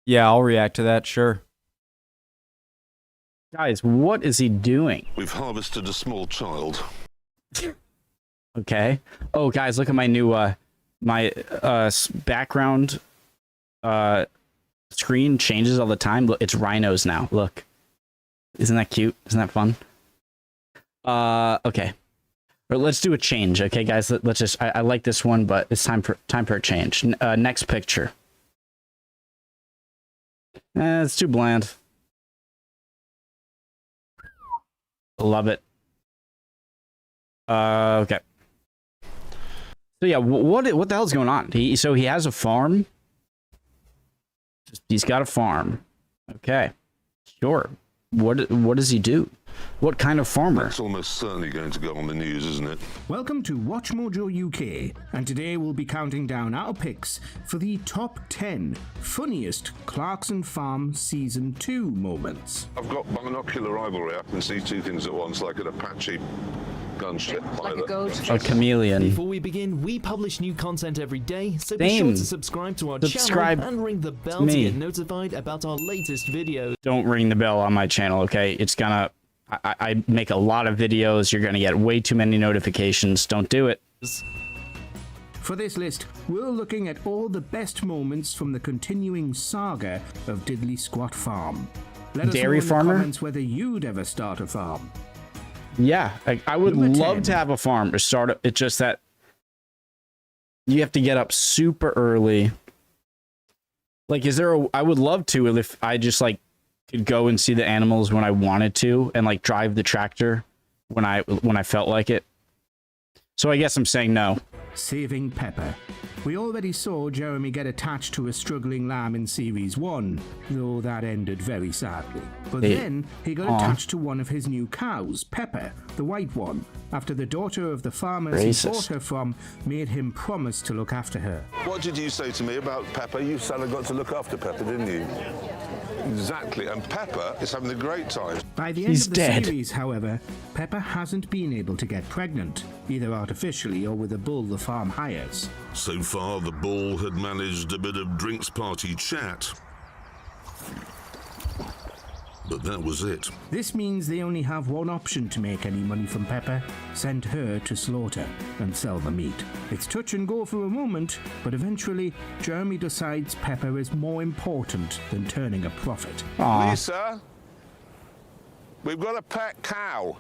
Yeah, I'll react to that, sure. Guys, what is he doing? We've harvested a small child. Okay. Oh, guys, look at my new background screen changes all the time. Look, it's rhinos now. Look. Isn't that cute? Isn't that fun? Okay. Or let's do a change, okay, guys? Let's just I like this one, but it's time for a change. Next picture. It's too bland. Love it. Okay. So yeah, what the hell's going on? So he has a farm. He's got a farm. Okay. Sure. What does he do? What kind of farmer? That's almost certainly going to go on the news, isn't it? Welcome to WatchMojo UK, and today we'll be counting down our picks for the top 10 funniest Clarkson Farm Season 2 moments. I've got binocular rivalry. I can see two things at once, like an Apache gunship pilot. Like a goat. A chameleon. Before we begin, we publish new content every day, so be sure to subscribe to our channel and ring the bell to get notified about our latest videos. Don't ring the bell on my channel, okay? It's gonna... I make a lot of videos. You're gonna get way too many notifications. Don't do it. For this list, we're looking at all the best moments from the continuing saga of Diddley Squat Farm. Let us know in the comments whether you'd ever start a farm. Yeah, I would love to have a farm or start it. It's just that you have to get up super early. Like, I would love to if I just like could go and see the animals when I wanted to and like drive the tractor when I felt like it. So I guess I'm saying no. Saving Pepper. We already saw Jeremy get attached to a struggling lamb in Series 1, though that ended very sadly. But then he got attached to one of his new cows, Pepper, the white one, after the daughter of the farmers he bought her from made him promise to look after her. What did you say to me about Pepper? You said I got to look after Pepper, didn't you? Exactly, and Pepper is having a great time. By the end of the series, however, Pepper hasn't been able to get pregnant, either artificially or with a bull the farm hires. So far, the bull had managed a bit of drinks party chat. But that was it. This means they only have one option to make any money from Pepper: send her to slaughter and sell the meat. It's touch and go for a moment, but eventually Jeremy decides Pepper is more important than turning a profit. Lisa, we've got a pet cow.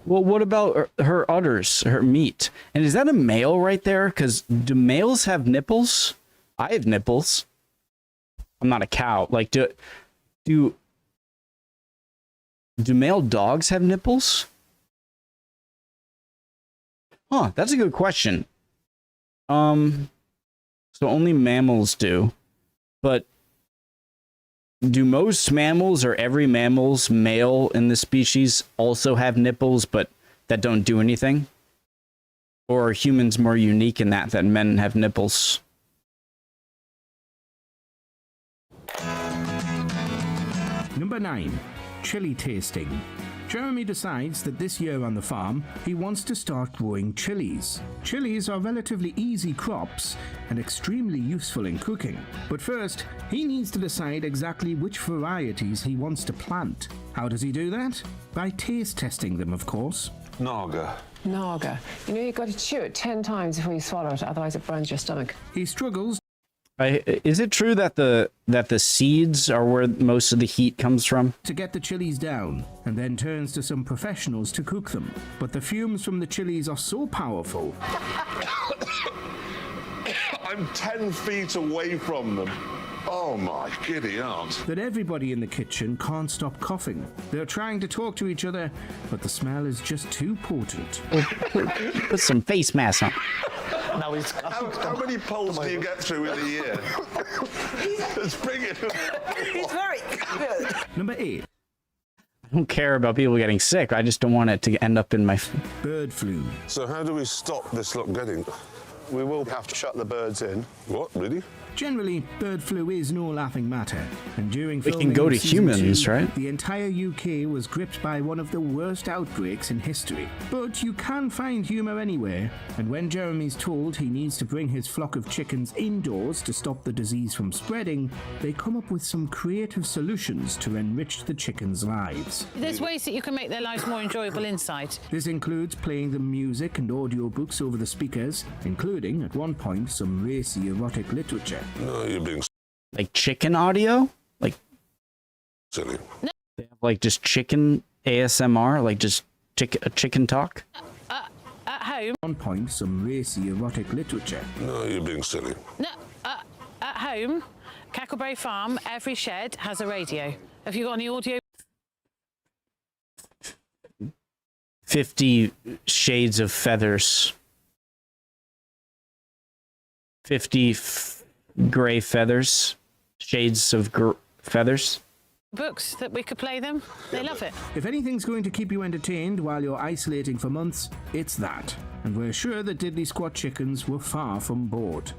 Well, what about her udders, her meat? And is that a male right there? Because do males have nipples? I have nipples. I'm not a cow. Like, do male dogs have nipples? Huh, that's a good question. So only mammals do. But do most mammals or every mammal's male in this species also have nipples but that don't do anything? Or are humans more unique in that men have nipples? Number 9. Chili tasting. Jeremy decides that this year on the farm, he wants to start growing chilies. Chilies are relatively easy crops and extremely useful in cooking. But first, he needs to decide exactly which varieties he wants to plant. How does he do that? By taste testing them, of course. Naga. Naga. You know, you've got to chew it 10 times before you swallow it, otherwise it burns your stomach. He struggles. Is it true that the seeds are where most of the heat comes from? To get the chilies down, and then turns to some professionals to cook them. But the fumes from the chilies are so powerful. I'm 10 feet away from them. Oh my giddy aunt. That everybody in the kitchen can't stop coughing. They're trying to talk to each other, but the smell is just too potent. Put some face mask on. No, how many polls do you get through in a year? Let's bring it. He's very good. Number 8. I don't care about people getting sick. I just don't want it to end up in my... Bird flu. So how do we stop this lot getting... We will have to shut the birds in. What, really? Generally, bird flu is no laughing matter, and during We filming can go of to season humans, 2, right? the entire UK was gripped by one of the worst outbreaks in history. But you can find humour anywhere, and when Jeremy's told he needs to bring his flock of chickens indoors to stop the disease from spreading, they come up with some creative solutions to enrich the chickens' lives. There's ways that you can make their lives more enjoyable inside. This includes playing them music and audiobooks over the speakers, including, at one point, some racy erotic literature. No, you're being Like chicken audio? Like silly. they have like just chicken ASMR, like just chicken talk? At home, At one point, some racy erotic literature. No, you're being silly. no, at home, Cackleberry Farm, every shed has a radio. Have you got any audio? 50 shades of feathers. 50 gray feathers. Shades of feathers. Books that we could play them? They love it. If anything's going to keep you entertained while you're isolating for months, it's that. And we're sure that Diddley Squat chickens were far from bored.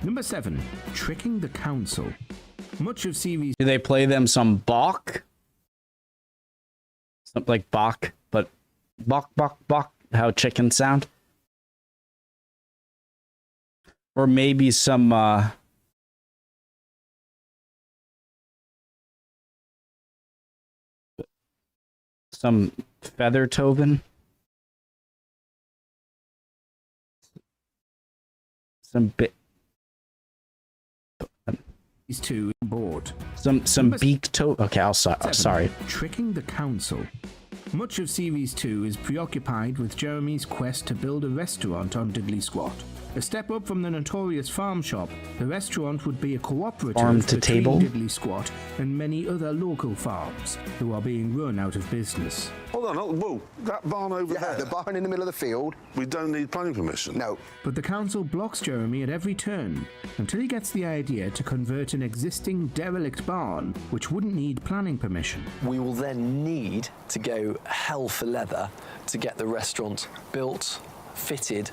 Number 7. Tricking the council. Much of series Do they play them some Bach? Something like Bach, but Bach, Bach, Bach, how chickens sound? Or maybe some, some feather toben? Some bit. These two bored. Some beak toe. Okay, sorry. Tricking the council. Much of Series 2 is preoccupied with Jeremy's quest to build a restaurant on Diddley Squat. A step up from the notorious farm shop, the restaurant would be a cooperative Farm to between table? Diddley Squat and many other local farms who are being run out of business. Hold on, whoa, that barn over there. The barn in the middle of the field. We don't need planning permission. No. But the council blocks Jeremy at every turn until he gets the idea to convert an existing derelict barn, which wouldn't need planning permission. We will then need to go hell for leather to get the restaurant built, fitted,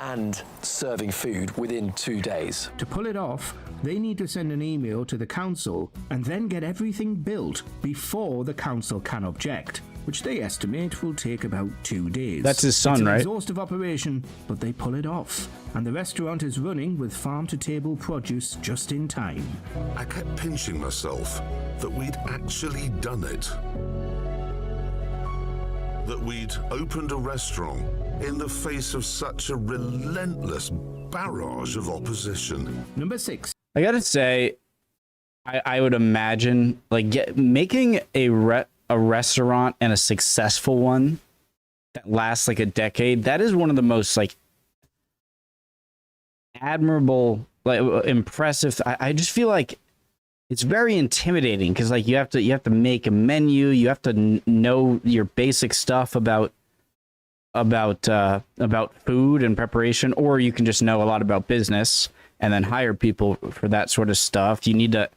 and serving food within 2 days. To pull it off, they need to send an email to the council and then get everything built before the council can object, which they estimate will take about 2 days. That's his son, it's an right? exhaustive operation, but they pull it off, and the restaurant is running with farm-to-table produce just in time. I kept pinching myself that we'd actually done it. That we'd opened a restaurant in the face of such a relentless barrage of opposition. Number 6. I gotta say, I would imagine like making a restaurant and a successful one that lasts like a decade. That is one of the most like admirable, like impressive. I just feel like it's very intimidating because like you have to make a menu. You have to know your basic stuff about food and preparation, or you can just know a lot about business and then hire people for that sort of stuff. You need to,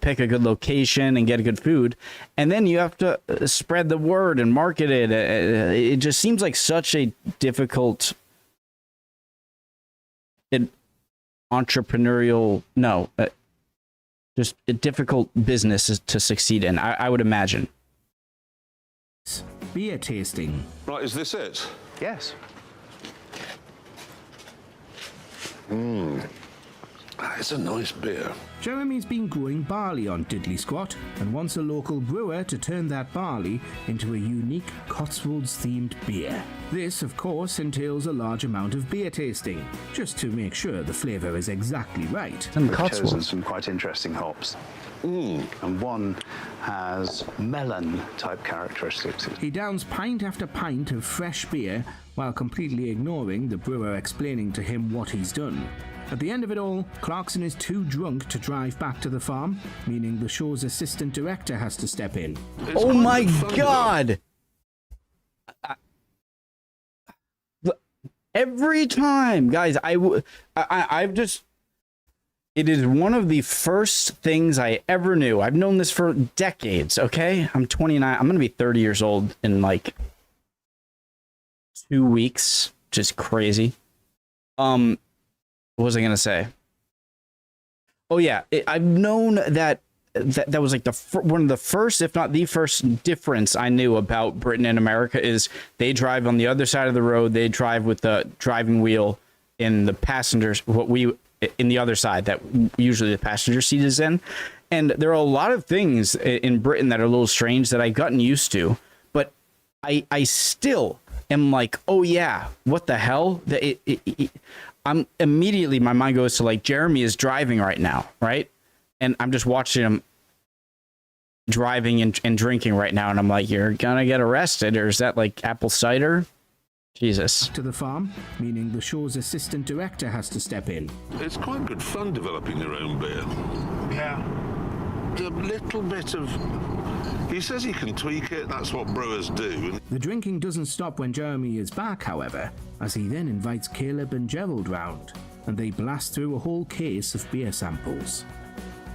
pick a good location and get a good food, and then you have to spread the word and market it. It just seems like such a difficult just a difficult business to succeed in, I would imagine. Beer tasting. Right, is this it? Yes. It's a nice beer. Jeremy's been growing barley on Diddley Squat and wants a local brewer to turn that barley into a unique Cotswolds-themed beer. This, of course, entails a large amount of beer tasting, just to make sure the flavour is exactly right. Some We've chosen Cotswolds. some quite interesting hops. And one has melon-type characteristics. He downs pint after pint of fresh beer while completely ignoring the brewer explaining to him what he's done. At the end of it all, Clarkson is too drunk to drive back to the farm, meaning the show's assistant director has to step in. It's Oh quite my good fun, god! Every time, guys, I've just... It is one of the first things I ever knew. I've known this for decades, okay? I'm 29. I'm going to be 30 years old in like 2 weeks. Just crazy. What was I going to say? Oh yeah, I've known that was like one of the first, if not the first difference I knew about Britain and America is they drive on the other side of the road. They drive with the driving wheel in the passengers, in the other side that usually the passenger seat is in. And there are a lot of things in Britain that are a little strange that I've gotten used to, but I still am like, oh yeah, what the hell? I'm immediately, my mind goes to like, Jeremy is driving right now, right? And I'm just watching him driving and drinking right now. And I'm like, you're gonna get arrested. Or is that like apple cider? Jesus. To the farm, meaning the show's assistant director has to step in. It's quite good fun developing your own beer. Yeah. A little bit of... He says he can tweak it, that's what brewers do. The drinking doesn't stop when Jeremy is back, however, as he then invites Caleb and Gerald round, and they blast through a whole case of beer samples.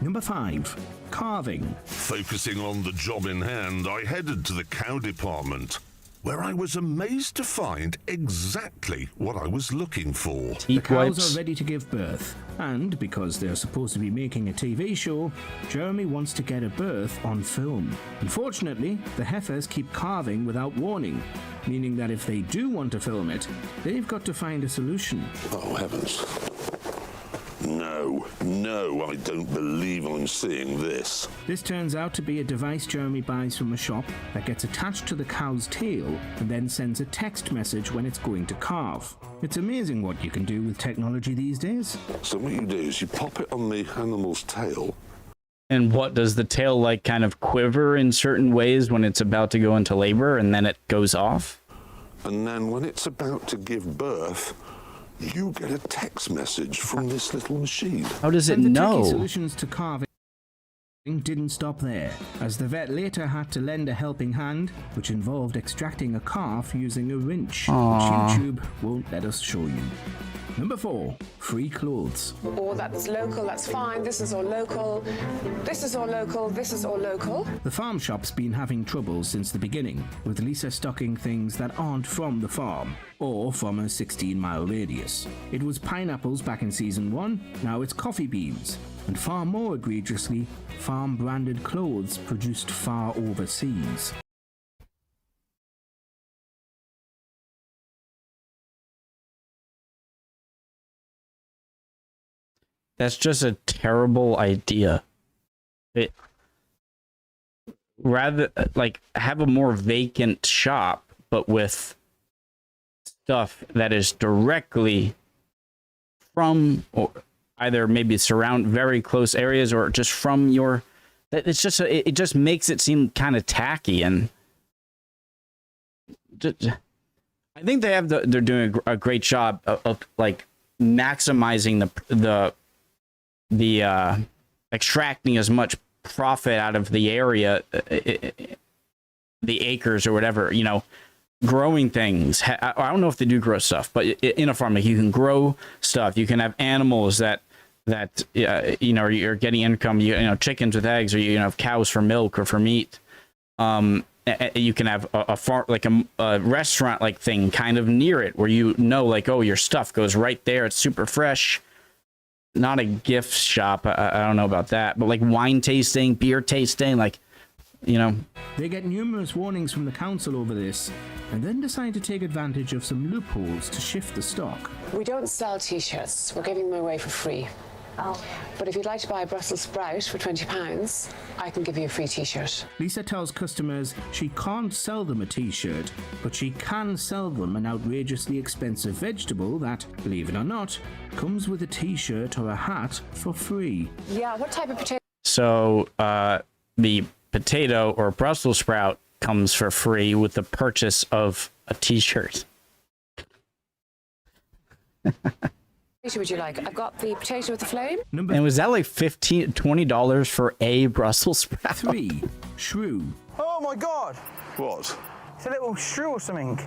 Number 5. Carving. Focusing on the job in hand, I headed to the cow department, where I was amazed to find exactly what I was looking for. The cows are ready to give birth, and because they're supposed to be making a TV show, Jeremy wants to get a birth on film. Unfortunately, the heifers keep calving without warning, meaning that if they do want to film it, they've got to find a solution. Oh, heavens. No, I don't believe I'm seeing this. This turns out to be a device Jeremy buys from a shop that gets attached to the cow's tail and then sends a text message when it's going to calve. It's amazing what you can do with technology these days. So what you do is you pop it on the animal's tail. And what does the tail like kind of quiver in certain ways when it's about to go into labor and then it goes off? And then when it's about to give birth, you get a text message from this little machine. How does it and the know? Tricky solutions to carving didn't stop there, as the vet later had to lend a helping hand, which involved extracting a calf using a wrench, which YouTube won't let us show you. Number 4, free clothes. Or that's local, that's fine. This is all local. This is all local. This is all local. The farm shop's been having trouble since the beginning, with Lisa stocking things that aren't from the farm, or from a 16-mile radius. It was pineapples back in season 1, now it's coffee beans, and far more egregiously, farm-branded clothes produced far overseas. That's just a terrible idea. Rather, like, have a more vacant shop, but with stuff that is directly from, or either maybe surround very close areas, or just from your. It's just it just makes it seem kind of tacky, and I think they're doing a great job of like maximizing the extracting as much profit out of the area, the acres or whatever, you know, growing things. I don't know if they do grow stuff, but in a farm, like, you can grow stuff. You can have animals that you know, you're getting income. You know, chickens with eggs, or you know, cows for milk or for meat. You can have a farm, like a restaurant like thing kind of near it, where you know, like, oh, your stuff goes right there. It's super fresh. Not a gift shop. I don't know about that, but like wine tasting, beer tasting, like, you know. They get numerous warnings from the council over this, and then decide to take advantage of some loopholes to shift the stock. We don't sell T-shirts. We're giving them away for free. Oh. But if you'd like to buy a Brussels sprout for £20, I can give you a free T-shirt. Lisa tells customers she can't sell them a T-shirt, but she can sell them an outrageously expensive vegetable that, believe it or not, comes with a T-shirt or a hat for free. Yeah, what type of potato? So the potato or Brussels sprout comes for free with the purchase of a T-shirt. Would you like? I've got the potato with the flame. And was that like $20 for a Brussels sprout? 3. Shrew. Oh my god! What? It's a little shrew or something.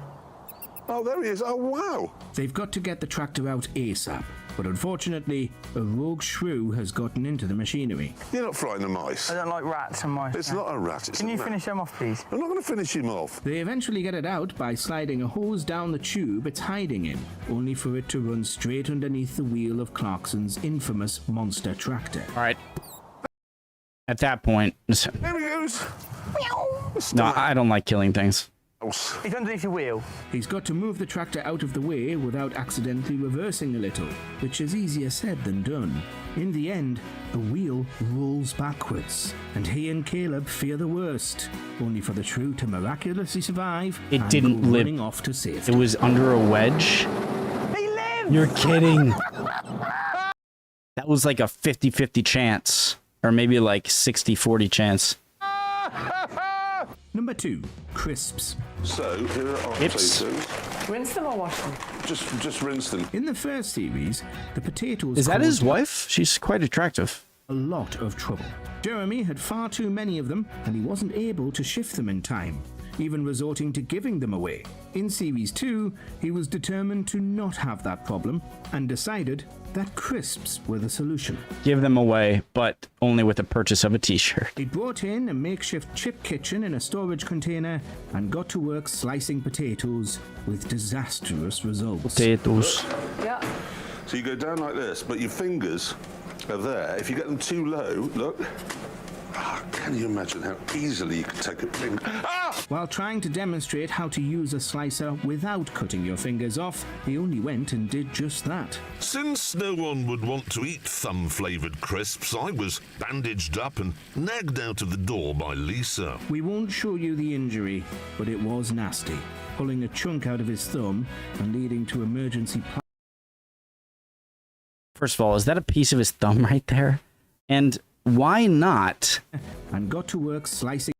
Oh, there he is. Oh, wow. They've got to get the tractor out ASAP, But unfortunately, a rogue shrew has gotten into the machinery. You're not frightened of mice. I don't like rats and mice. It's not a rat, it's Can a you rat. finish them off, please? I'm not going to finish him off. They eventually get it out by sliding a hose down the tube it's hiding in, only for it to run straight underneath the wheel of Clarkson's infamous monster tractor. All right. At that point, There he goes. no, I don't like killing things. He's underneath your wheel. He's got to move the tractor out of the way without accidentally reversing a little, which is easier said than done. In the end, the wheel rolls backwards, and he and Caleb fear the worst, only for the shrew to miraculously survive It and didn't go live. running off to safety. It was under a wedge. He lives! You're kidding. That was like a 50-50 chance, or maybe like 60-40 chance. Number 2, crisps. So, here are our Chips. potatoes. Rinse them or wash them? Just rinse them. In the first series, the potatoes Is that caused his wife? She's quite attractive. a lot of trouble. Jeremy had far too many of them, and he wasn't able to shift them in time, even resorting to giving them away. In Series 2, he was determined to not have that problem, and decided that crisps were the solution. Give them away, but only with the purchase of a t-shirt. He brought in a makeshift chip kitchen in a storage container, and got to work slicing potatoes with disastrous results. Potatoes. Yeah. So you go down like this, but your fingers are there. If you get them too low, look. Can you imagine how easily you could take a finger? While trying to demonstrate how to use a slicer without cutting your fingers off, he only went and did just that. Since no one would want to eat thumb-flavoured crisps, I was bandaged up and nagged out of the door by Lisa. We won't show you the injury, but it was nasty, pulling a chunk out of his thumb and leading to emergency. First of all, is that a piece of his thumb right there? And why not? And got to work slicing.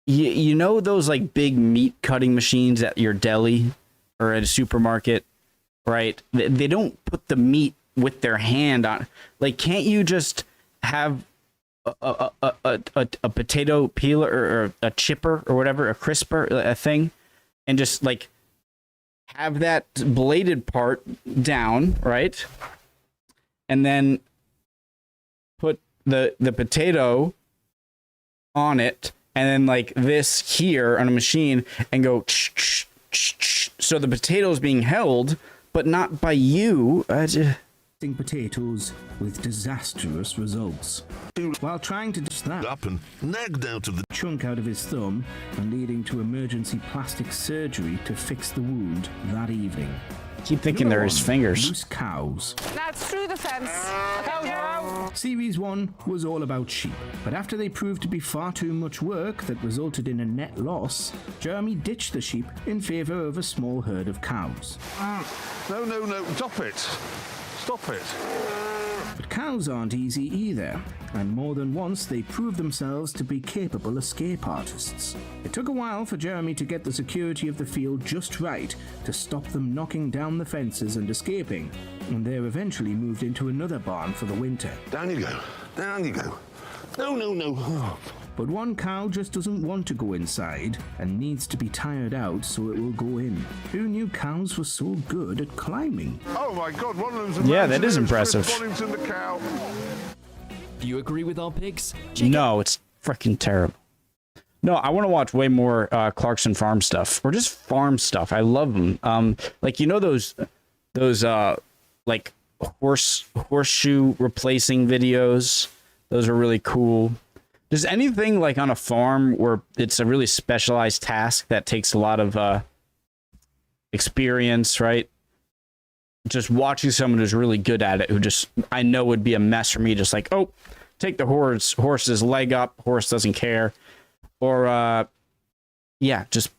You know those like big meat cutting machines at your deli or at a supermarket, right? They don't put the meat with their hand on. Like, can't you just have a potato peeler or a chipper or whatever, a crisper, a thing, and just like have that bladed part down, right? And then put the potato on it, and then like this here on a machine, and go so the potato is being held, but not by you. Potatoes with disastrous results. While trying to just that Up and nagged out of the chunk out of his thumb and leading to emergency plastic surgery to fix the wound that evening. Keep thinking Number they're his 1, fingers. Loose cows. Now it's through the fence. Cows are out. Series 1 was all about sheep, but after they proved to be far too much work that resulted in a net loss, Jeremy ditched the sheep in favour of a small herd of cows. No, stop it. Stop it. But cows aren't easy either, and more than once they proved themselves to be capable escape artists. It took a while for Jeremy to get the security of the field just right to stop them knocking down the fences and escaping, and they're eventually moved into another barn for the winter. Down you go. Down you go. No. Oh. But one cow just doesn't want to go inside and needs to be tired out so it will go in. Who knew cows were so good at climbing? Oh my God, one of them's a Yeah, mountain that is and impressive. Chris Bonington the cow. Do you agree with our picks? No, it's freaking terrible. No, I want to watch way more Clarkson farm stuff, or just farm stuff. I love them. Like, you know those like horseshoe replacing videos. Those are really cool. Just anything like on a farm where it's a really specialized task that takes a lot of experience, right? Just watching someone who's really good at it, who just, I know would be a mess for me, just like, oh, take the horse's leg up, horse doesn't care. Or, yeah, just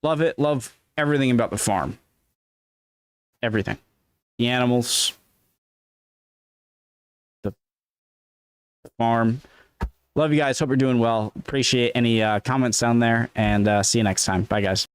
love it, love everything about the farm. Everything. The animals, the farm. Love you guys. Hope you're doing well. Appreciate any comments down there, and see you next time. Bye, guys.